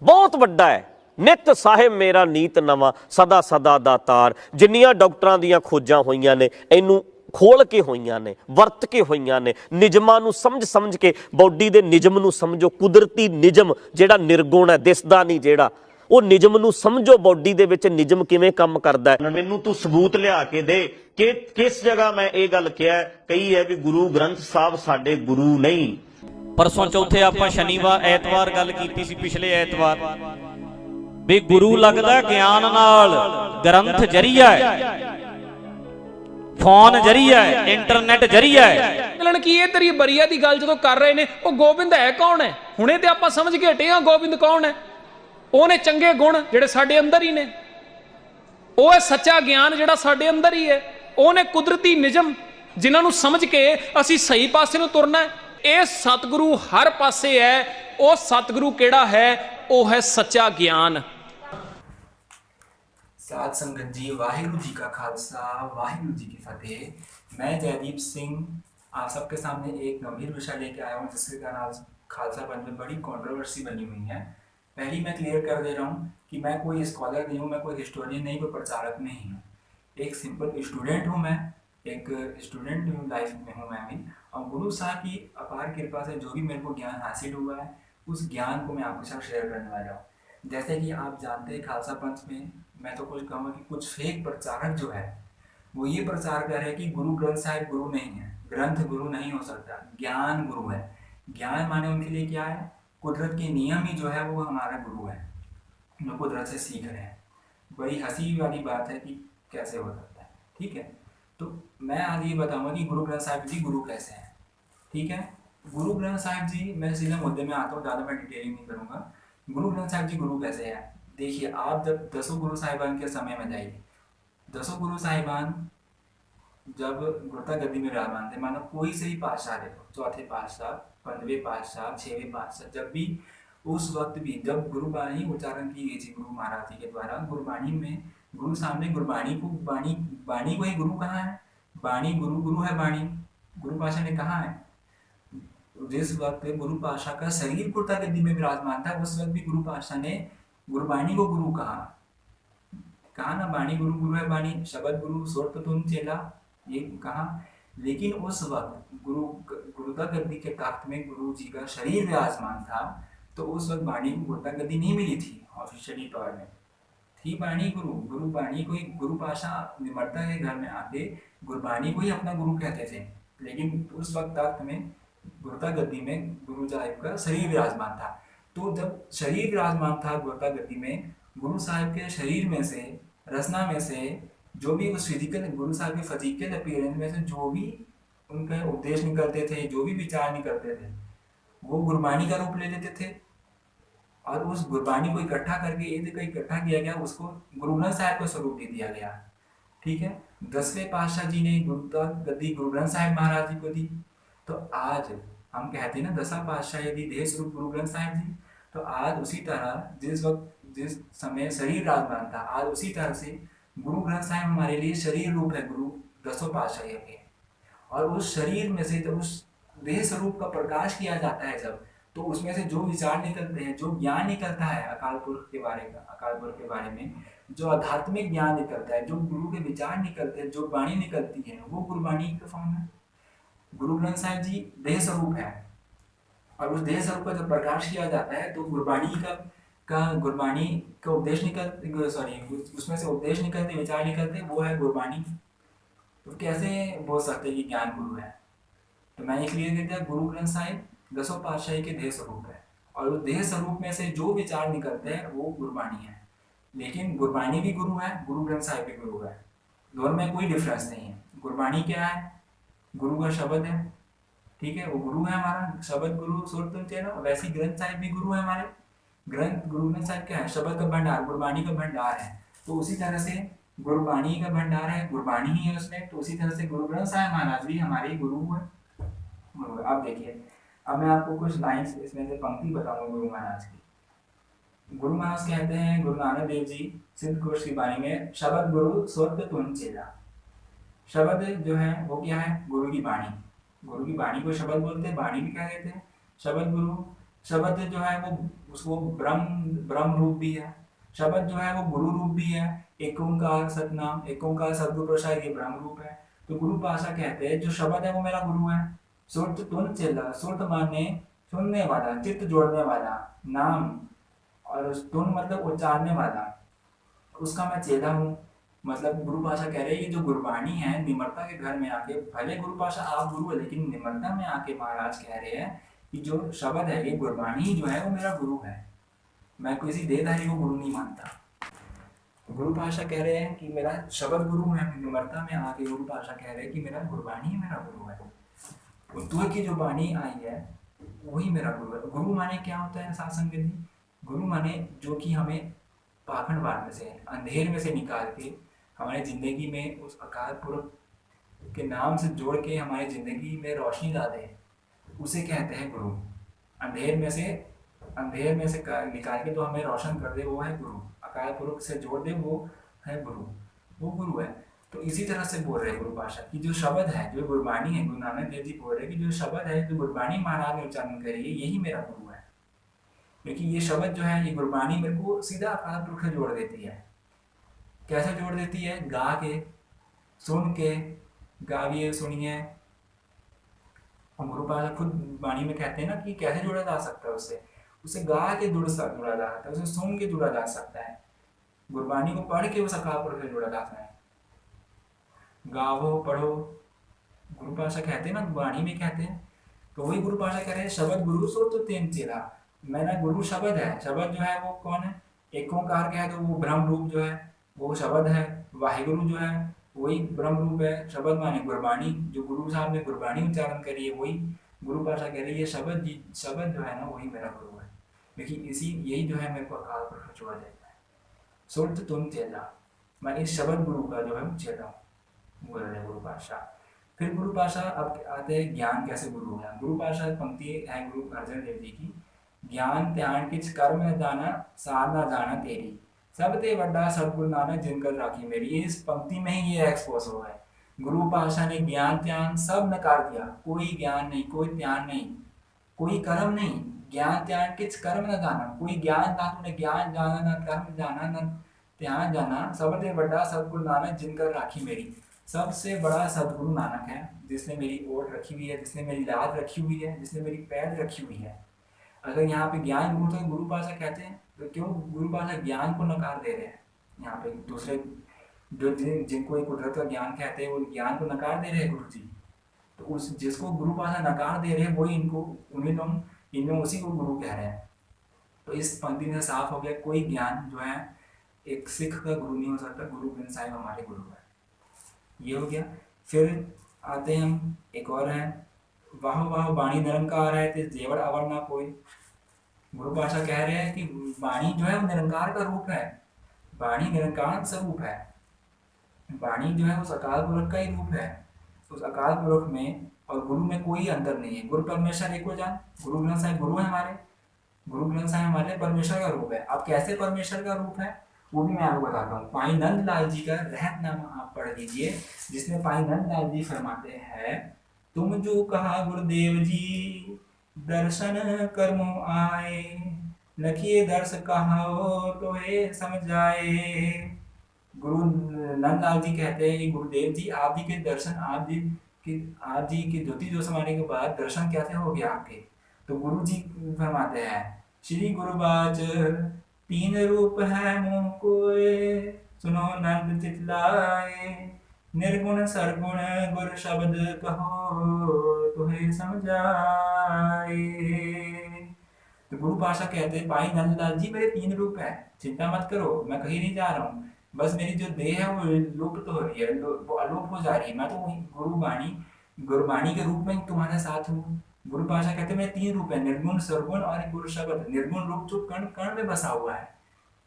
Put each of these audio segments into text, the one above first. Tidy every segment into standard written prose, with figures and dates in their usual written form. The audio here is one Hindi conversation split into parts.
बहुत वड्डा है। नित साहिब मेरा नीत नवा सदा सदा दातार। जिन्नियां डॉक्टरां दियां खोजां होईयां ने इनू खोल के होईयां ने, वरत के होईयां ने, निजमां नू समझ के, बॉडी दे निजम नू समझो। कुदरती निजम जिहड़ा निर्गुण है, दिसदा नहीं जिहड़ा, वो निजम नू समझो। बॉडी दे विच निजम किवें काम करदा है। मैनू तू सबूत लिया के दे कि किस जगह मैं ये गल कहा कही है भी गुरु ग्रंथ साहब साडे गुरु नहीं। परसों चौथे आपां शनिवार ऐतवार गल कीती सी, पिछले ऐतवार भी गुरु लगदा ज्ञान नाल, ग्रंथ जरिया है, फोन जरिया है, इंटरनेट जरिया है। मिलन की ये तेरी बरिया दी गल जदों कर रहे ने, वो गोबिंद है कौन है? हुणे ते आपां समझ के हटे हां गोबिंद कौन है। ਉਹਨੇ ਚੰਗੇ ਗੁਣ ਜਿਹੜੇ ਸਾਡੇ ਅੰਦਰ ਹੀ ਨੇ, ਉਹ ਹੈ ਸੱਚਾ ਗਿਆਨ ਜਿਹੜਾ ਸਾਡੇ ਅੰਦਰ ਹੀ ਹੈ। ਉਹਨੇ ਕੁਦਰਤੀ ਨਿਯਮ ਜਿਨ੍ਹਾਂ ਨੂੰ ਸਮਝ ਕੇ ਅਸੀਂ ਸਹੀ ਪਾਸੇ ਨੂੰ ਤੁਰਨਾ ਹੈ। ਇਹ ਸਤਿਗੁਰੂ ਹਰ ਪਾਸੇ ਹੈ। ਉਹ ਸਤਿਗੁਰੂ ਕਿਹੜਾ ਹੈ? ਉਹ ਹੈ ਸੱਚਾ ਗਿਆਨ। साध संगत जी, वाहिगुरु जी का खालसा, वाहिगुरु जी की फतेह। मैं जयदीप सिंह आप सबके सामने एक गंभीर विषय लेके आया हूँ जिसके कारण आज खालसा पंथ में बड़ी कंट्रोवर्सी बनी हुई है। पहली मैं क्लियर कर दे रहा हूँ कि मैं कोई स्कॉलर नहीं हूँ, मैं कोई हिस्टोरियन नहीं, कोई प्रचारक नहीं हूँ। एक सिंपल स्टूडेंट हूँ, मैं एक स्टूडेंट हूँ, लाइफ में हूँ मैं भी। और गुरु साहब की अपार कृपा से जो भी मेरे को ज्ञान हासिल हुआ है, उस ज्ञान को मैं आपके साथ शेयर करने वाला हूँ। जैसे कि आप जानते हैं खालसा पंथ में मैं तो कुछ कहूँगा कि कुछ फेक प्रचारक जो है वो ये प्रचार कर रहे हैं कि गुरु ग्रंथ साहिब गुरु नहीं है, ग्रंथ गुरु नहीं हो सकता, ज्ञान गुरु है। ज्ञान माने उनके लिए क्या है? कुदरत के नियम ही जो है वो हमारा गुरु है, जो कुदरत से सीख रहे हैं। बड़ी हंसी वाली बात है कि कैसे हो सकता है। ठीक है, तो मैं आज ये बताऊंगा कि गुरु ग्रंथ साहिब जी गुरु कैसे हैं। ठीक है, गुरु ग्रंथ साहिब जी, मैं सीधे मुद्दे में आता हूँ, ज़्यादा मैं डिटेलिंग नहीं करूँगा। गुरु ग्रंथ साहिब जी गुरु कैसे हैं? देखिए, आप जब 10 गुरु साहिबान के समय में जाइए, 10 गुरु साहिबान जब गुरता गद्दी में विराजमान थे, मानो कोई से ही पातशाह देखो, चौथे पातशाह, 15वें पातशाह, 6वें पातशाह, जब भी उस वक्त भी जब गुरुबाणी उच्चारण की गई थी गुरु महाराज जी के द्वारा, गुरुबाणी में गुरु सामने गुरुबाणी को बाणी को ही गुरु कहा है। बाणी गुरु, गुरु है बाणी, गुरु पातशाह ने कहा है। जिस वक्त गुरु पातशाह का शरीर गुरता गद्दी में विराजमान था, उस वक्त भी गुरु पातशाह ने गुरुबाणी को गुरु कहा ना, बाणी गुरु, गुरु है बाणी, शब्द गुरु, सोर्त तुम चेला, ये कहा। लेकिन उस वक्त गुरुता गद्दी के तख्त में गुरु जी का शरीर विराजमान था, तो उस वक्त बाणी को गुरुता गद्दी नहीं मिली थी ऑफिशियली तौर में, थी बाणी गुरु। गुरु बाणी को ही गुरु पातशाह निमरता के घर में आके गुरुबाणी को ही अपना गुरु कहते थे। लेकिन उस वक्त तख्त में गुरुता गद्दी में गुरु साहिब का शरीर विराजमान था। तो जब शरीर विराजमान था गुरुता गद्दी में, गुरु साहिब के शरीर में से, रचना में से, जो भी उस फिजिकल गुरु साहब के फिजिकल अपीयरेंस में से जो भी उनके उपदेश निकलते थे, जो भी विचार निकलते थे, वो गुरबाणी का रूप ले लेते थे। और उस गुरबाणी को इकट्ठा करके एक जगह इकट्ठा किया गया, उसको गुरु ग्रंथ साहिब को स्वरूप दे दिया गया। ठीक है, 10वें पातशाह जी ने गुरुता गद्दी गुरु ग्रंथ साहिब महाराज जी को दी। तो आज हम कहते हैं ना, 10वां पातशाह यदि देह स्वरूप गुरु ग्रंथ साहिब जी, तो आज उसी तरह जिस समय शरीर विराजमान था, आज उसी तरह से गुरु ग्रंथ साहिब हमारे लिए शरीर रूप है, गुरु 10वें पातशाह के। और उस शरीर में से जब उस देह स्वरूप का प्रकाश किया जाता है जब, तो उसमें से जो विचार निकलते हैं, जो ज्ञान निकलता है अकाल पुरख के बारे में, जो आध्यात्मिक ज्ञान निकलता है, जो गुरु के विचार निकलते हैं, जो वाणी निकलती है, वो गुरबाणी का फॉर्म है। गुरु ग्रंथ साहिब जी देह स्वरूप है, और उस देह स्वरूप का जब प्रकाश किया जाता है तो गुरबाणी का उपदेश उसमें से उपदेश निकलते, विचार निकलते, वो है गुरबाणी। तो कैसे बोल सकते हैं कि ज्ञान गुरु है? तो मैंने क्लियर कर दिया, गुरु ग्रंथ साहिब 10वें पातशाही के देह स्वरूप है, और उस देह स्वरूप में से जो विचार निकलते हैं वो गुरबाणी है। लेकिन गुरबाणी भी गुरु है, गुरु ग्रंथ साहिब भी गुरु है, दोनों में कोई डिफरेंस नहीं है। गुरबाणी क्या है? गुरु का शब्द है, ठीक है, वो गुरु है हमारा, शब्द गुरु सुरतुल चेला। वैसे ग्रंथ साहिब भी गुरु है हमारे। गुरु ग्रंथ साहिब क्या है? शब्द का भंडार, गुरबाणी का भंडार है। तो उसी तरह से गुरबाणी का भंडार है, गुरबाणी ही है उसमें, तो उसी तरह से गुरु ग्रंथ साहिब महाराज भी हमारे गुरु है। अब देखिए, अब मैं आपको कुछ लाइन्स इसमें से पंक्ति बताऊंगा गुरु महाराज की। गुरु महाराज कहते हैं, गुरु नानक देव जी सिद्ध कोश की बाणी में, शब्द गुरु सुरत तुम चेला। शब्द जो है वो क्या है? गुरु की बाणी। गुरु की बाणी को शब्द बोलते हैं, बाणी भी कह देते हैं। शब्द गुरु, शब्द जो है वो उसको ब्रह्म ब्रह्म रूप भी है। शब्द जो है वो गुरु रूप भी है। एक ओंकार सतनाम, एक ओंकार सतगुरु प्रसाद, ये ब्रह्म रूप है। तो गुरु भाषा कहते हैं जो शब्द है वो मेरा गुरु है। सुरत तुन चेला, सुरत माने सुनने वाला, चित्त जोड़ने वाला, नाम और तुन मतलब उच्चारने वाला, उसका मैं चेला हूँ। मतलब गुरु भाषा कह रहे हैं ये जो गुरबाणी है, निम्रता के घर में आके, भले गुरु भाषा आप गुरु है लेकिन निम्रता में आके महाराज कह रहे हैं कि जो शब्द है ये गुरबाणी जो है वो मेरा गुरु है। मैं किसी देहधारी को गुरु नहीं मानता। गुरु भाषा कह रहे हैं कि मेरा शब्द गुरु है, निम्रता में आके गुरु भाषा कह रहे हैं कि मेरा गुरबाणी ही मेरा गुरु है। उद्योग की जो बाणी आई है वही मेरा गुरु है। गुरु माने क्या होता है साथ संगत जी? गुरु माने जो कि हमें पाखंडवाद में से, अंधेर में से निकाल के हमारे जिंदगी में उस अकाल पुरख के नाम से जोड़ के हमारी जिंदगी में रोशनी ला दे, उसे कहते हैं गुरु। अंधेर में से निकाल के तो हमें रोशन कर दे, वो है गुरु। अकाल पुरख से जोड़ दे, वो है गुरु, वो गुरु है। तो इसी तरह से बोल रहे हैं गुरु भाषा की जो शब्द है, जो गुरबाणी है, गुरु नानक देव जी बोल रहे हैं कि जो शब्द है, जो गुरबाणी महाराज ने उच्चारण करी है, यही मेरा गुरु है। क्योंकि ये शब्द जो है, ये गुरबाणी मेरे को सीधा अकाल पुरख से जोड़ देती है। कैसे जोड़ देती है? गा के, सुन के, गाविए सुनिए। और गुरु भाषा खुद वाणी में कहते हैं ना कि कैसे जोड़ा जा सकता है उससे। उसे गा के जुड़ा जा सकता है, उसे सुन के जुड़ा जा सकता है, गुरबाणी को पढ़ के उस अकाल पुरख से जुड़ा जाता है। गावो पढ़ो, गुरु भाषा कहते हैं ना, वाणी में कहते हैं। तो वही गुरु भाषा कह रहे हैं शब्द गुरु सो तो तेन चेला। मेरा गुरु शब्द है। शब्द जो है वो कौन है? एक ओंकार कहे तो वो ब्रह्म रूप जो है वो शब्द है। वाहिगुरु जो है वही ब्रह्म रूप है। शब्द माने गुरबाणी, जो गुरु साहब ने गुरबाणी उच्चारण करी है वही गुरु भाषा कह रही है। शब्द जो है ना वही मेरा गुरु है। लेकिन यही जो है मेरे को अकाल पुरख छोड़ देता है। सुरत तुम चेला, मैं इस शब्द गुरु का जो है वो चेला हूँ, बोल रहे गुरु भाषा। फिर गुरु भाषा अब आते हैं ज्ञान कैसे गुरु है। गुरु भाषा पंक्ति है गुरु अर्जन देव जी की। ज्ञान त्यान किच कर्म न जाना, साध न जाना तेरी, सब ते बड़ा सतगुरु नानक जिनकर राखी मेरी। ये इस पंक्ति में ही ये एक्सपोज हो है। गुरु भाषा ने ज्ञान त्यान सब नकार दिया। कोई ज्ञान नहीं, कोई त्यान नहीं, कोई कर्म नहीं। ज्ञान त्यान किच कर्म न जाना, कोई ज्ञान धातु ने ज्ञान जाना, न कर्म जाना, न त्यान जाना। सब ते बड़ा सतगुरु नानक जिनकर राखी मेरी। सबसे बड़ा सतगुरु नानक है, जिसने मेरी ओट रखी हुई है, जिसने मेरी लाज रखी हुई है, जिसने मेरी पैर रखी हुई है। अगर यहाँ पे ज्ञान गुरु तो गुरु भाषा कहते हैं, तो क्यों गुरु भाषा ज्ञान को नकार दे रहे हैं? यहाँ पे दूसरे जो जिनको एक कुदरत का ज्ञान कहते हैं वो ज्ञान को नकार दे रहे हैं गुरु जी। तो उस जिसको गुरु भाषा नकार दे रहे हैं वही इनमें उसी को गुरु कह रहे हैं। तो इस पंक्ति में साफ हो गया कोई ज्ञान जो है एक सिख का गुरु नहीं हो सकता। गुरु ग्रंथ साहिब हमारे गुरु है। ये हो गया। फिर आते हैं हम एक और है, वाह वाह बाणी निरंकार है ते जेवर अवर ना कोई। गुरु भाषा कह रहे हैं कि वाणी जो है वो निरंकार का रूप है। वाणी निरंकार स्वरूप है। वाणी जो है उस अकाल पुरख का ही रूप है। उस अकाल पुरख में और गुरु में कोई अंतर नहीं है। गुरु परमेश्वर एक हो जान। गुरु ग्रंथ साहिब गुरु है हमारे। गुरु ग्रंथ साहिब हमारे परमेश्वर का रूप है। अब कैसे परमेश्वर का रूप है वो भी मैं आपको बताता हूँ। पाई नंद लाल जी का रहतनामा आप पढ़ लीजिए, जिसमें पाई नंद लाल जी फरमाते हैं, तुम जो कहा गुरुदेव जी दर्शन कर्मो आए, लखिए दर्श कहो तो हे समझ जाए। गुरु नंदलाल जी कहते हैं कि गुरुदेव जी आप जी के दर्शन, आप जी की ज्योति जो समाने के बाद दर्शन कैसे हो गया आपके? तो गुरु जी फरमाते हैं, श्री गुरुबाच तीन रूप है मुँह कोय, सुनो नंद चितलाए, निर्गुण सरगुण गुर शब्द कहो तुहे समझाए। तो गुरु भाषा कहते हैं भाई नंदलाल जी मेरे तीन रूप है, चिंता मत करो, मैं कहीं नहीं जा रहा हूँ। बस मेरी जो देह है वो लुप्त हो रही है, वो अलोप हो जा रही है। मैं तो वही गुरुबाणी के रूप में तुम्हारे साथ हूँ। गुरु भाषा कहते हैं मेरे तीन रूप है, निर्गुण सरगुण और गुरु शब्द। निर्गुण रूप जो कण कण में बसा हुआ है,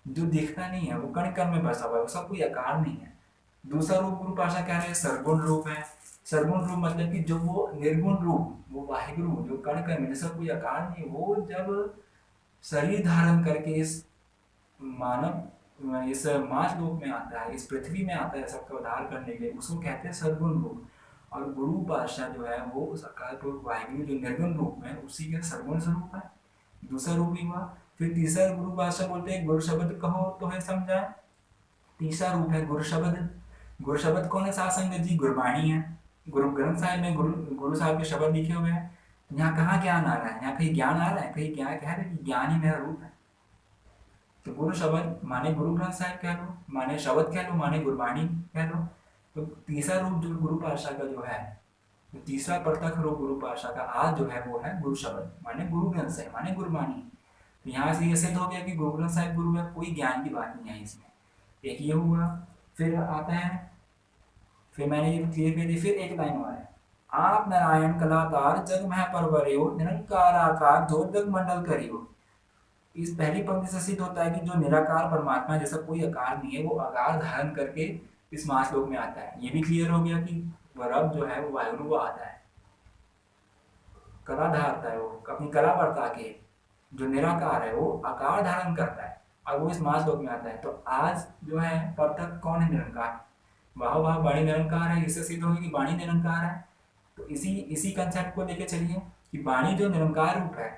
जो दिखता नहीं है, वो कण कण में बसा हुआ है, उसका कोई आकार नहीं है। दूसरा रूप गुरु भाषा कह रहे हैं सरगुण रूप है। सरगुण रूप मतलब कि जो वो निर्गुण रूप, वो वाहिगुरु जो कण कण में जिसका कोई आकार नहीं, वो जब शरीर धारण करके इस मानव लोक में आता है, इस पृथ्वी में आता है सबका उद्धार करने के लिए, उसको कहते हैं सरगुण रूप। और गुरु भाषा जो है वो उस अकाल पुरख वाहिगुरु जो निर्गुण रूप में उसी का सरगुण स्वरूप है। दूसरा रूप ही हुआ। फिर तीसरा गुरु भाषा बोलते हैं गुरु शब्द कहो तो है समझा। तीसरा रूप है गुरु शब्द। गुरु शब्द कौन है साथ संगत जी? गुरबाणी है। गुरु ग्रंथ साहिब में गुरु साहब के शब्द लिखे हुए हैं। यहाँ कहाँ ज्ञान आ रहा है? यहाँ कहीं ज्ञान आ रहा है? कहीं क्या कह रहे हैं कि ज्ञान ही मेरा रूप है। तो गुरु शब्द माने गुरु ग्रंथ साहिब कह लो, माने शब्द कह लो, माने गुरबाणी कह लो। तो तीसरा रूप जो गुरु भाषा का जो है, तो तीसरा प्रत्यक्ष रूप गुरु भाषा का आज जो है वो है गुरु शब्द, माने गुरु ग्रंथ साहिब, माने गुरबाणी। तो यहाँ से ये सिद्ध हो गया कि गुरु ग्रंथ साहिब गुरु है, कोई ज्ञान की बात नहीं है इसमें। एक ये हुआ। फिर आता है, फिर मैंने ये क्लियर कर दी। फिर एक लाइन और है, आप नारायण कलाकार जग मह परवरियो निरंकार आकार जो जग मंडल करियो। इस पहली पंक्ति से सिद्ध होता है कि जो निराकार परमात्मा जैसा कोई आकार नहीं है, वो आकार धारण करके इस महाश्लोक में आता है। ये भी क्लियर हो गया कि रब जो है वो वायुरूप आता है, कला धारता है, वो अपनी कला बरता के जो निराकार है वो आकार धारण करता है और वो इस महाश्लोक में आता है। तो आज जो है प्रत्यक्ष कौन है? निरंकार। वाह वाह, वाणी निरंकार है। इससे सिद्ध होगी कि वाणी निरंकार है। तो इसी कंसेप्ट को लेके चलिए कि वाणी जो निरंकार रूप है,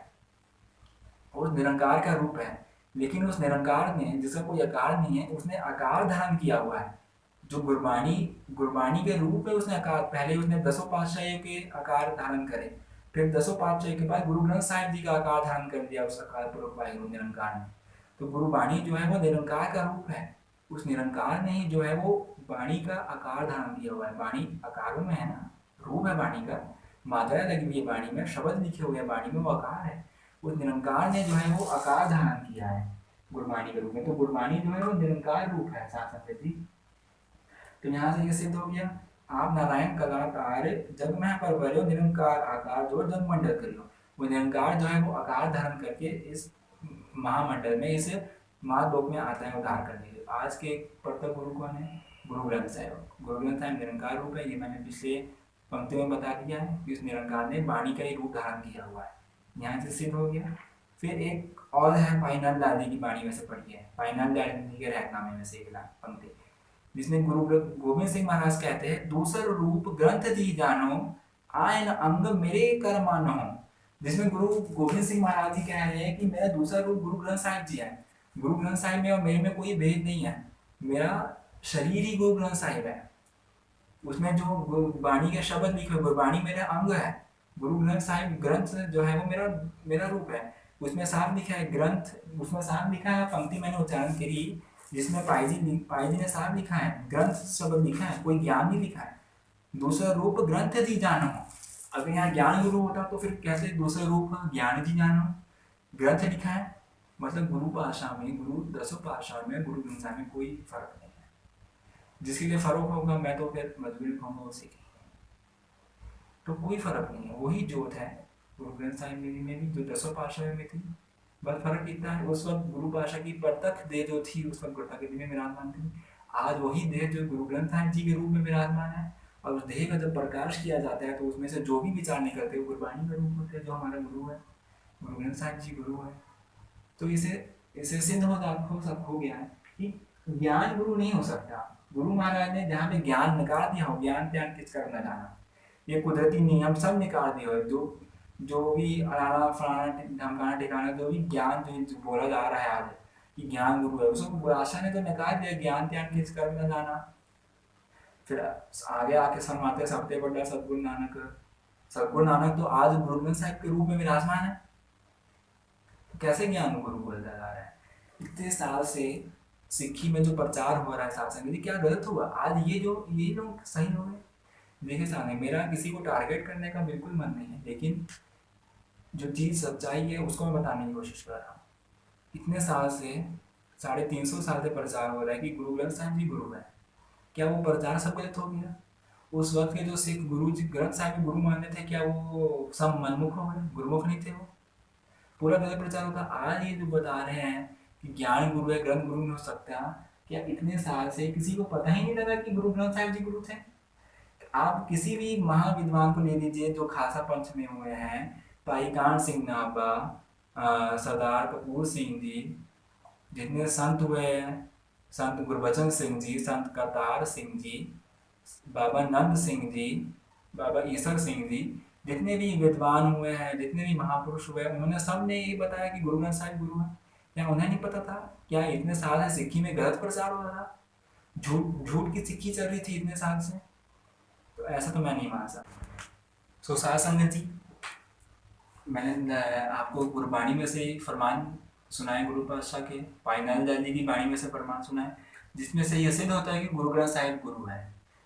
उस निरंकार का रूप है, लेकिन उस निरंकार ने, जिसका कोई आकार नहीं है, उसने आकार धारण किया हुआ है। जो गुरबाणी के रूप में उसने आकार, पहले उसने 10 पातशाहियों के आकार धारण करे, फिर 10 पातशाही के बाद गुरु ग्रंथ साहिब जी का आकार धारण कर दिया उस आकार पूर्वक वाहिगुरु निरंकार ने। तो गुरुबाणी जो है वो निरंकार का रूप है। उस निरंकार ने ही जो है वो वाणी का आकार धारण किया हुआ है। वाणी आकारों में है ना, रूप है वाणी का, मात्रा लगी हुई है वाणी में, शब्द लिखे हुए हैं वाणी में, वो आकार है। उस निरंकार ने जो है वो आकार धारण किया है गुरबाणी के रूप में। तो गुरबाणी जो है वो निरंकार रूप है साथ संगत जी। तो यहाँ से ये सिद्ध हो गया, आप नारायण कलाकार जग में परवरियो निरंकार आकार जो जग मंडल करियो। वो निरंकार जो है वो आकार धारण करके इस महामंडल में, इस महालोक में आता है उद्धार करने के लिए। आज के प्रत्यक्ष गुरु कौन है? गुरु ग्रंथ साहिब। गुरु ग्रंथ साहिब निरंकार रूप है। ये मैंने पिछले पंक्ति में बता दिया है कि इस निरंकार ने वाणी का ही रूप धारण किया हुआ है। यहाँ से सिद्ध हो गया। फिर एक और है भाई नंद लाल जी की वाणी में से पढ़ी है, भाई नंद लाल जी के रहतनामे में से एक पंक्ति, जिसमें गुरु गोविंद सिंह महाराज कहते हैं, दूसर रूप ग्रंथ जी जानो आयन अंग मेरे कर मानो। जिसमें गुरु गोविंद सिंह महाराज जी कह रहे हैं कि मेरा दूसरा रूप गुरु ग्रंथ साहिब जी है। गुरु ग्रंथ साहिब में और मेरे में कोई भेद नहीं है, मेरा शरीर ही गुरु ग्रंथ साहिब है। उसमें जो वाणी के शब्द लिखे हुए, गुरबाणी मेरा अंग है, गुरु ग्रंथ साहिब ग्रंथ जो है वो मेरा रूप है। उसमें साफ लिखा है ग्रंथ, उसमें साफ लिखा है, पंक्ति मैंने उच्चारण करी जिसमें पाई जी ने साफ लिखा है, ग्रंथ शब्द लिखा है, कोई ज्ञान नहीं लिखा है। दूसरा रूप ग्रंथ जी जानो। अगर यहाँ ज्ञान गुरु होता तो फिर कैसे दूसरा रूप ज्ञान जी जानो? ग्रंथ लिखा है, मतलब गुरु भाषा में, गुरु 10 पातशाह में, गुरु ग्रंथ साहिब में कोई फर्क नहीं है। जिसके लिए फर्क होगा मैं तो फिर मजबूरी कहूँगा उसी की। तो कोई फर्क नहीं है, वही जोत है गुरु ग्रंथ साहिब में भी जो 10 पातशाह में थी। बस फर्क इतना है, उस वक्त गुरु भाषा की प्रत्यक्ष देह जो थी उस वक्त गुरतागति में विराजमान थी। आज वही देह जो गुरु ग्रंथ साहिब जी के रूप में विराजमान है, और उस देह का जब प्रकाश किया जाता है तो उसमें से जो भी विचार निकलते हैं गुरबाणी का रूप होते हैं, जो हमारा गुरु है, गुरु ग्रंथ साहिब जी गुरु है। तो इसे सिद्ध हो गया है कि ज्ञान गुरु नहीं हो सकता। गुरु महाराज ने जहाँ पे ज्ञान निकाल दिया हो, ज्ञान त्यान किस कर न जाना, ये कुदरती नियम सब निकाल दिया हो। जो भी अड़ाना फलाना धमकाना ठिकाना जो भी ज्ञान जो बोला जा रहा है आज कि ज्ञान गुरु है, उसको भाषा ने तो निकाल दिया, ज्ञान त्यान किस कर न जाना। फिर आगे आके समाते सबसे बड़ा सतगुरु नानक तो आज गुरु ग्रंथ साहिब के रूप में विराजमान है। तो कैसे ज्ञान गुरु बोलता जा रहा है? इतने साल से सिक्खी में जो प्रचार हो रहा है सत्संग, क्या गलत हुआ? आज ये लोग सही हो गए। देखिए सामने, मेरा किसी को टारगेट करने का बिल्कुल मन नहीं है, लेकिन जो चीज़ सच्चाई है उसको मैं बताने की कोशिश कर रहा हूँ। इतने साल से 350 साल से प्रचार हो रहा है कि गुरु ग्रंथ साहिब जी गुरु है। क्या वो प्रचार सब गलत हो गया? उस वक्त के जो सिख गुरु जी ग्रंथ साहिब के गुरु मानते थे, क्या वो सब मनमुख हो गए? गुरुमुख नहीं थे वो? पूरा गलत प्रचार होता। आज ये जो बता रहे हैं कि ज्ञान गुरु है, ग्रंथ गुरु नहीं हो सकता, क्या इतने साल से किसी को पता ही नहीं लगा कि गुरु ग्रंथ साहिब जी गुरु थे? आप किसी भी महाविद्वान को ले लीजिए जो खालसा पंथ में हुए हैं, भाई कान सिंह नाभा, सरदार कपूर सिंह जी, जितने संत हुए हैं, संत गुरबचन सिंह जी, संत करतार सिंह जी, बाबा नंद सिंह जी, बाबा ईसर सिंह जी, जितने भी विद्वान हुए हैं, जितने भी महापुरुष हुए हैं, उन्होंने सब ने ये बताया कि गुरु ग्रंथ साहिब गुरु है। क्या उन्हें नहीं पता था? क्या इतने साल से सिक्की में गलत प्रचार हो रहा था? झूठ झूठ की सिक्की चल रही थी इतने साल से? तो ऐसा तो मैं नहीं मान सकता। सो साध संगत जी, मैंने आपको गुरबाणी में से एक फरमान सुनाए गुरु पातशाह के, भाई नंद लाल जी की बाणी में से फरमान सुनाए, जिसमें से यह सिद्ध होता है कि गुरु ग्रंथ साहिब गुरु है।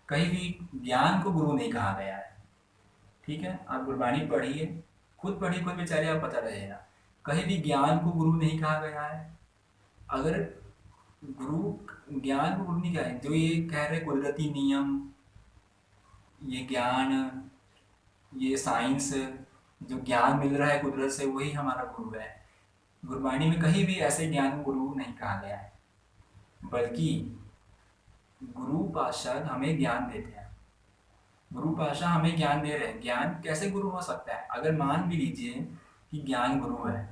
कहीं भी ज्ञान को गुरु नहीं कहा गया है। ठीक है, आप गुरबाणी पढ़िए, खुद पढ़िए, खुद बेचारे आप पता रहेगा। कहीं भी ज्ञान को गुरु नहीं कहा गया है। अगर गुरु ज्ञान को गुरु नहीं कहा है, जो ये कह रहे कुदरती नियम, ये ज्ञान, ये साइंस, जो ज्ञान मिल रहा है कुदरत से, वही हमारा गुरु है। गुरबाणी में कहीं भी ऐसे ज्ञान को गुरु नहीं कहा गया है, बल्कि गुरु पातशाह हमें ज्ञान देते हैं। गुरु पातशाह हमें ज्ञान दे रहे हैं। ज्ञान कैसे गुरु हो सकता है? अगर मान भी लीजिए कि ज्ञान गुरु है,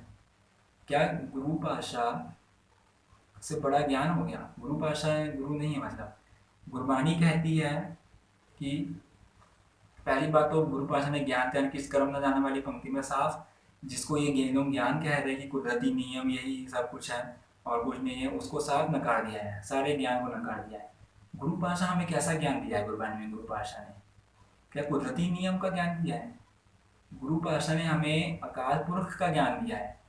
क्या गुरु पातशाह से बड़ा ज्ञान हो गया? गुरु पातशाह गुरु नहीं है। मतलब गुरबाणी कहती है कि पहली बात तो गुरु पातशाह ने ज्ञान त्यान किस कर्म न जाने वाली पंक्ति में साफ, जिसको ये लोग ज्ञान कह रहे हैं कि कुदरती नियम यही सब कुछ है और कुछ नहीं है, उसको साफ नकार दिया है, सारे ज्ञान को नकार दिया है। गुरु पातशाह हमें कैसा ज्ञान दिया है गुरबाणी में? गुरु पातशाह ने क्या कुदरती नियम का ज्ञान दिया है? गुरु पातशाह ने हमें अकाल पुरख का ज्ञान दिया है।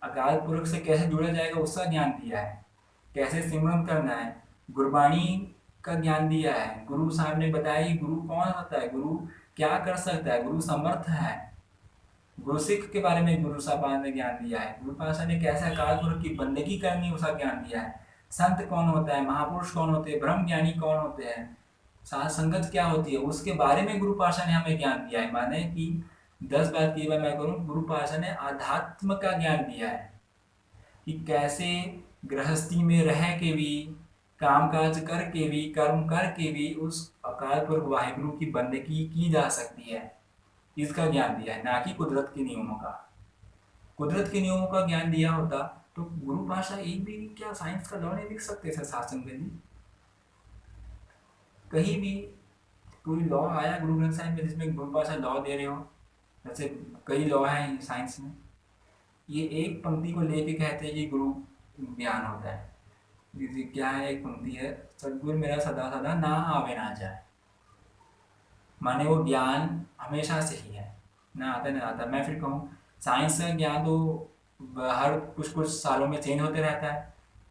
अकाल पुरख से कैसे जुड़ा जाएगा उसका ज्ञान दिया है, कैसे सिमरन करना है, गुरबाणी का ज्ञान दिया है। गुरु साहब ने बताया कि गुरु कौन होता है, गुरु क्या कर सकता है, गुरु समर्थ है। गुरु सिख के बारे में गुरु साहब ने ज्ञान दिया है। गुरु पातशाह ने कैसे अकाल पुरख की बंदगी करनी उसका ज्ञान दिया है। संत कौन होता है, महापुरुष कौन होते हैं, ब्रह्म ज्ञानी कौन होते हैं, साध संगत क्या होती है, उसके बारे में गुरु पातशाह ने हमें ज्ञान दिया है। माने कि 10 बात की बात मैं करूँ, गुरु पातशाह ने आध्यात्म का ज्ञान दिया है कि कैसे गृहस्थी में रह के भी, कामकाज करके भी, कर्म करके भी उस अकाल पुरख वाहिगुरु की बंदगी की जा सकती है। इसका ज्ञान दिया है, ना कि कुदरत के नियमों का। कुदरत के नियमों का ज्ञान दिया होता तो गुरु पातशाह एक भी क्या साइंस का लॉ नहीं लिख सकते थे साध संगत जी? कहीं भी कोई लॉ आया गुरु ग्रंथ साहिब में जिसमें गुरु पातशाह लॉ दे रहे हो? जैसे कई लॉ हैं साइंस में, ये एक पंक्ति को लेके कहते हैं कि गुरु ज्ञान होता है। जैसे क्या है, एक पंक्ति है, सदगुरु मेरा सदा सदा ना आवे ना जाए। माने वो ज्ञान हमेशा से ही है, ना आता ना आता। मैं फिर कहूँ साइंस का ज्ञान तो हर कुछ कुछ सालों में चेंज होते रहता है।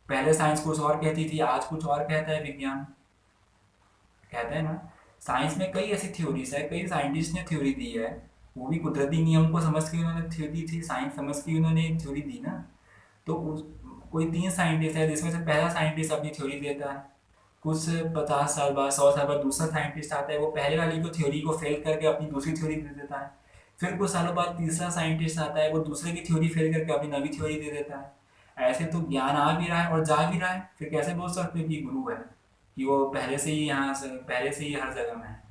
पहले साइंस कुछ और कहती थी, आज कुछ और कहता है विज्ञान। कहते हैं ना, साइंस में कई ऐसी थ्योरीज है, कई साइंटिस्ट ने थ्योरी दी है, वो भी कुदरती नियम को समझ के उन्होंने थ्योरी थी, साइंस समझ के उन्होंने थ्योरी दी ना। तो कोई 3 साइंटिस्ट है जिसमें से पहला साइंटिस्ट अपनी थ्योरी देता है, कुछ 50 साल बाद 100 साल बाद दूसरा साइंटिस्ट आता है, वो पहले वाली को थ्योरी को फेल करके अपनी दूसरी थ्योरी दे देता है। फिर कुछ सालों बाद तीसरा साइंटिस्ट आता है, वो दूसरे की थ्योरी फेल करके अपनी नवी थ्योरी दे देता है। ऐसे तो ज्ञान आ भी रहा है और जा भी रहा है। फिर कैसे बोल सकते हो कि गुरु है, कि वो पहले से ही यहाँ से पहले से ही हर जगह में है?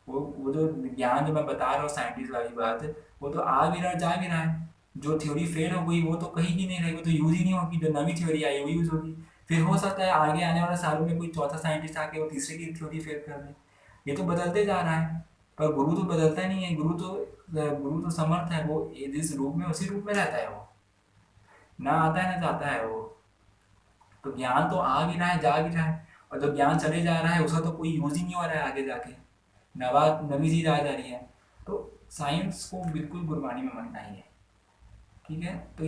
वो जो ज्ञान जो मैं बता रहा हूँ साइंटिस्ट वाली बात, वो तो आ भी रहा है, जा भी रहा है। जो थ्योरी फेल हो गई वो तो कहीं भी नहीं रहेगी, वो तो यूज ही नहीं होगी। जो नवी थ्योरी आई वो यूज होगी। फिर हो सकता है आगे आने वाले सालों में कोई चौथा साइंटिस्ट आके वो तीसरे की थ्योरी फेल कर दे। ये तो बदलते जा रहा है, पर गुरु तो बदलता नहीं है। गुरु तो समर्थ है, वो जिस रूप में उसी रूप में रहता है, वो ना आता है ना जाता है वो। तो ज्ञान तो आ भी रहा है, जा भी रहा है, और जब ज्ञान चले जा रहा है उसका तो कोई यूज ही नहीं हो रहा है आगे जाके, नवी चीज आ जा रही है। तो साइंस को बिल्कुल गुरबाणी में मानना ही है, ठीक है। तो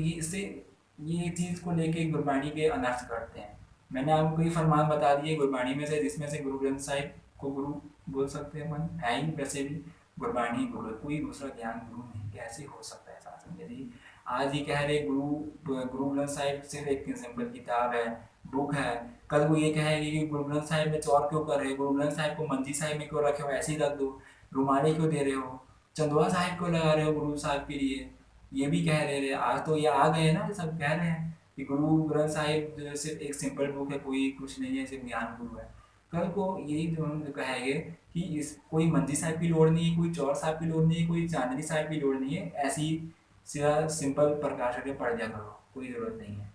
ये चीज़ को लेके गुरबाणी के अनर्थ करते हैं। मैंने आपको कई फरमान बता दिए गुरबाणी में से, जिसमें से गुरु ग्रंथ साहिब को गुरु बोल सकते हैं मन है ही। वैसे भी गुरबाणी गुरु, कोई दूसरा ज्ञान गुरु नहीं, कैसे हो सकता है शासन? यदि आज ये कह रहे गुरु ग्रंथ साहिब सिर्फ एक सिंपल किताब है, बुक है, कल वो ये कहेगी कि गुरु ग्रंथ साहिब में चौर क्यों कर रहे हो, गुरु ग्रंथ साहिब को मंजी साहिब में क्यों रखे हो, ऐसे ही रख दो, रुमाले क्यों दे रहे हो, चंदवा साहिब क्यों लगा रहे हो गुरु साहब के लिए, ये भी कह रहे थे। आज तो ये आ गए ना, सब कह रहे हैं कि गुरु ग्रंथ साहिब सिर्फ एक सिंपल बुक है, कोई कुछ नहीं है, सिर्फ ज्ञान गुरु है। कल को यही जो हम कहेंगे कि इस कोई मंजी साहिब की लोड़ नहीं है, कोई चौर साहब की लोड़ नहीं है, कोई चांदनी साहिब की लोड़ नहीं है, ऐसी सीधा सिंपल प्रकाश करके पढ़ जा करो, कोई ज़रूरत नहीं है।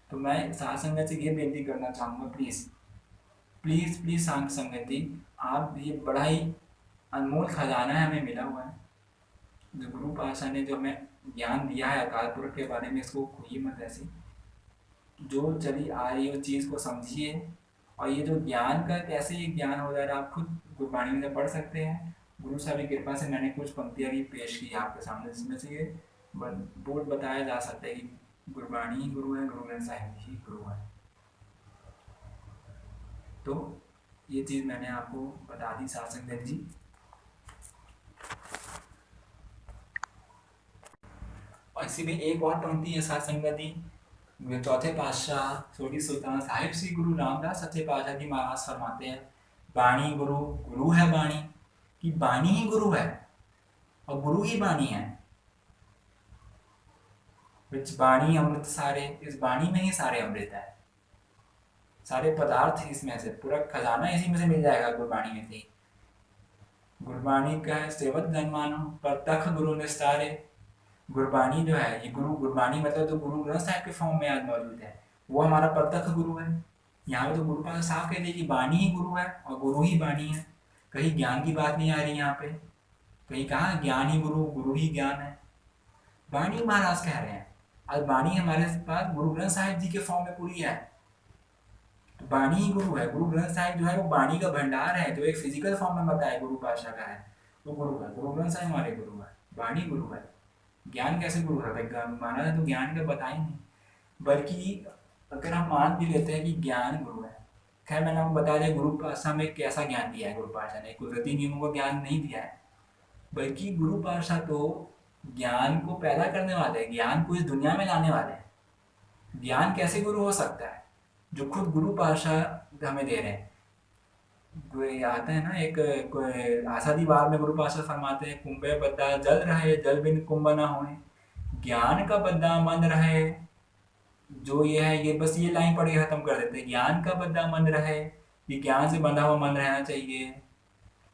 तो मैं साध संगत से ये बेनती करना चाहूँगा, प्लीज़ प्लीज़ प्लीज़ साध संगत जी, आप ये बड़ा ही अनमोल खजाना है हमें मिला हुआ है, जो गुरु पातशाह ने जो हमें ज्ञान दिया है अकाल पुरख के बारे में, इसको खोइए मत ऐसे, जो चली आ रही है उस चीज़ को समझिए। और ये जो ज्ञान का कैसे ये ज्ञान हो जा रहा है आप खुद गुरबाणी में पढ़ सकते हैं। गुरु साहब की कृपा से मैंने कुछ पंक्तियाँ भी पेश की आपके सामने, जिसमें से ये बोर्ड बताया जा सकता है कि गुरबाणी ही गुरु है, गुरु ग्रंथ साहिब ही गुरु है। तो ये चीज़ मैंने आपको बता दी साध संगत जी। और इसी में एक और पंक्ति है साध संगत जी, चौथे पातशाह सोडी सुल्तान साहिब श्री गुरु रामदास सच्चे पातशाह जी महाराज फरमाते हैं, बाणी गुरु, गुरु है बाणी, कि बाणी ही गुरु है और गुरु ही बाणी है। विच बाणी अमृत सारे, इस बाणी में ही सारे अमृत है, सारे पदार्थ इसमें से, पूरा खजाना इसी में से मिल जाएगा गुरबाणी में से। गुरबाणी का है सेवत जन मानो, प्रत्यक्ष गुरु निस्तारे। गुरबाणी जो है ये गुरु, गुरबाणी मतलब तो गुरु ग्रंथ साहिब के फॉर्म में आज मौजूद है, वो हमारा प्रत्यक्ष गुरु है। यहाँ पे तो गुरुपाल साफ कह दिए कि बाणी ही गुरु है और गुरु ही बाणी है, कहीं ज्ञान की बात नहीं आ रही यहाँ पे। कहीं कहा ज्ञान ही गुरु, गुरु ही ज्ञान है, बाणी महाराज कह रहे हैं। आज बाणी हमारे पास गुरु ग्रंथ साहिब जी के फॉर्म में पूरी है, तो बाणी ही गुरु है। गुरु ग्रंथ साहिब जो है वो बाणी का भंडार है, जो एक फिजिकल फॉर्म में बताया गुरु पातशाह का है, वो गुरु है। गुरु ग्रंथ साहिब हमारे गुरु है, बाणी गुरु है। ज्ञान कैसे गुरु है? माना है तो ज्ञान का बता ही नहीं, बल्कि अगर हम मान भी लेते हैं कि ज्ञान गुरु है, खैर मैंने आपको बता दिया गुरु पातशाह में कैसा ज्ञान दिया है। गुरु पातशाह ने कुदरती नियमों का ज्ञान नहीं दिया है, बल्कि गुरु पातशाह तो ज्ञान को पैदा करने वाले हैं, ज्ञान को इस दुनिया में लाने वाले हैं। ज्ञान कैसे गुरु हो सकता है? जो खुद गुरु पातशाह हमें दे रहे हैं। कोई आता है ना, एक आसादी बार में गुरु पातशाह फरमाते हैं, कुंभे बद्दा जल रहे, जल बिन कुंभ ना होए, ज्ञान का बद्दा मन रहे। जो ये है, ये बस ये लाइन पढ़ के खत्म कर देते हैं, ज्ञान का बद्दा मन रहे, ये ज्ञान से बंधा हुआ मन रहना चाहिए।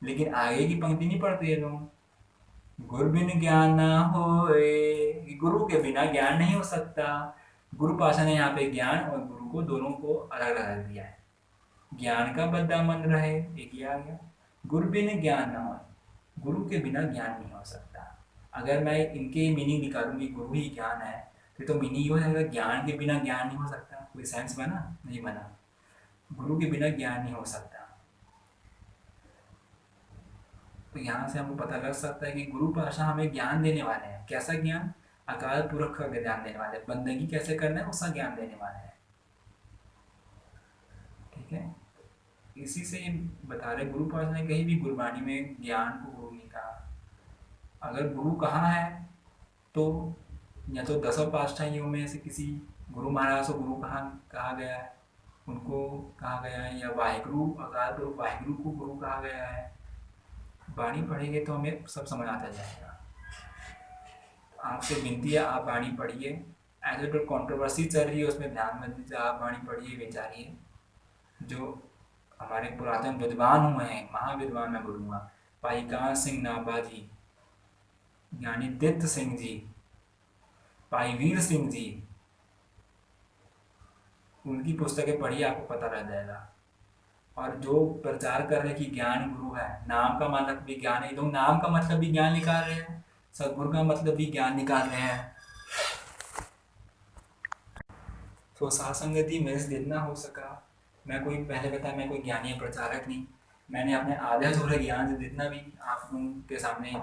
लेकिन आगे की पंक्ति नहीं पढ़ते ये लोग, गुरु बिन ज्ञान ना होए, गुरु के बिना ज्ञान नहीं हो सकता। गुरु पातशाह ने यहाँ पे ज्ञान और गुरु को दोनों को अलग अलग दिया है। ज्ञान का बद्दा मन रहे, एक ही आ गया। गुरु बिन ज्ञान ना हो, गुरु के बिना ज्ञान नहीं हो सकता। अगर मैं इनके मीनिंग निकालूंगी गुरु ही ज्ञान है, तो मीनिंग ये हो जाएगा ज्ञान के बिना ज्ञान नहीं हो सकता। कोई सेंस बना? नहीं बना। गुरु के बिना ज्ञान नहीं हो सकता। तो यहाँ से हमको पता लग सकता है कि गुरु पातशाह हमें ज्ञान देने वाले हैं। कैसा ज्ञान? अकाल पुरख का ज्ञान देने वाले, बंदगी कैसे करना है उसका ज्ञान देने वाले हैं। ठीक है, इसी से बता रहे गुरु पातशाह ने कहीं भी गुरबाणी में ज्ञान को गुरु नहीं कहा। अगर गुरु कहाँ है तो या तो 10 पातशाहियों में से किसी गुरु महाराज को गुरु कहा गया है, उनको कहा गया है, या वाहिगुरु, अकाल पुरख वाहिगुरु को गुरु कहा गया है। बाणी पढ़ेंगे तो हमें सब समझ आता जाएगा। आपसे विनती है आप बाणी पढ़िए। ऐसे तो कंट्रोवर्सी चल रही है उसमें ध्यान मत दीजिए, आप बाणी पढ़िए, विचारिए। जो हमारे पुरातन विद्वान हुए हैं, महाविद्वान मैं बोलूँगा, भाई कान सिंह नाभा जी, ज्ञानी दित्य सिंह जी, भाई वीर सिंह जी, उनकी पुस्तकें पढ़िए, आपको पता लग जाएगा। और जो प्रचार कर रहे हैं कि ज्ञान गुरु है, नाम का मतलब भी ज्ञान है, लोग नाम का मतलब भी ज्ञान निकाल रहे हैं, सदगुरु का मतलब भी ज्ञान निकाल रहे हैं। तो साध संगति मेरे से जितना हो सका, मैं कोई पहले बताया मैं कोई ज्ञानी प्रचारक नहीं, मैंने अपने आधे अधूरे ज्ञान से जितना भी आप लोगों के सामने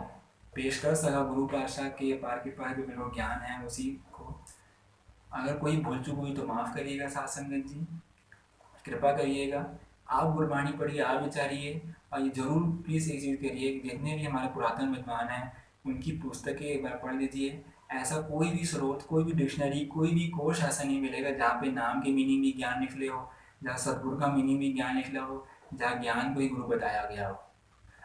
पेश कर सका गुरु पातशाह के पार के पास जो मेरा ज्ञान है उसी को। अगर कोई भूल चूक हुई तो माफ़ करिएगा साध संगत जी, कृपा करिएगा। आप गुरबाणी पढ़िए, आप विचारिए, और ये जरूर प्लीज़ एक चीज़ करिए कि जितने भी हमारे पुरातन विद्वान हैं उनकी पुस्तकें एक बार पढ़ लीजिए। ऐसा कोई भी स्रोत, कोई भी डिक्शनरी, कोई भी कोश ऐसा नहीं मिलेगा जहाँ पे नाम के मीनिंग भी ज्ञान निकले हो, जहाँ सदगुरु का मीनिंग भी ज्ञान निकला हो, जहाँ ज्ञान को ही गुरु बताया गया हो।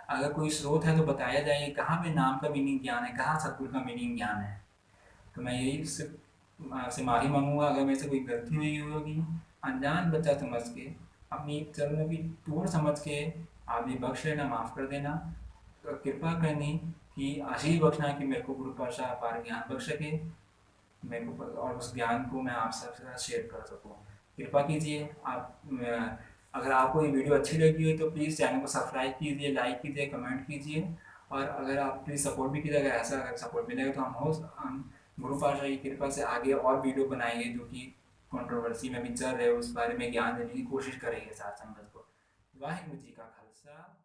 अगर कोई स्रोत है तो बताया जाए कहाँ पे नाम का मीनिंग ज्ञान है, कहाँ सदगुरु का मीनिंग ज्ञान है। तो मैं यही सिर्फ आपसे माफ़ी मांगूंगा अगर मेरे से कोई गलती हुई होगी, अनजान बच्चा समझ के, अपनी चरणों की टूट समझ के आप भी बख्श लेना, माफ़ कर देना। तो कृपा करनी कि आशीष बख्शना कि मेरे को गुरु पातशाह अपार ज्ञान बख्श सके, मेरे को, और उस ज्ञान को मैं आप सबके साथ शेयर कर सकूँ। कृपा कीजिए। आप अगर आपको ये वीडियो अच्छी लगी हो तो प्लीज़ चैनल को सब्सक्राइब कीजिए, लाइक कीजिए, कमेंट कीजिए, और अगर आप प्लीज़ सपोर्ट भी कीजिएगा, ऐसा अगर सपोर्ट मिलेगा तो हम गुरु पातशाह की कृपा से आगे और वीडियो बनाएंगे जो कि कंट्रोवर्सी में भी चल रहे हैं, उस बारे में ज्ञान देने की कोशिश करेंगे साथ संगत को। वाहिगुरू जी का खालसा।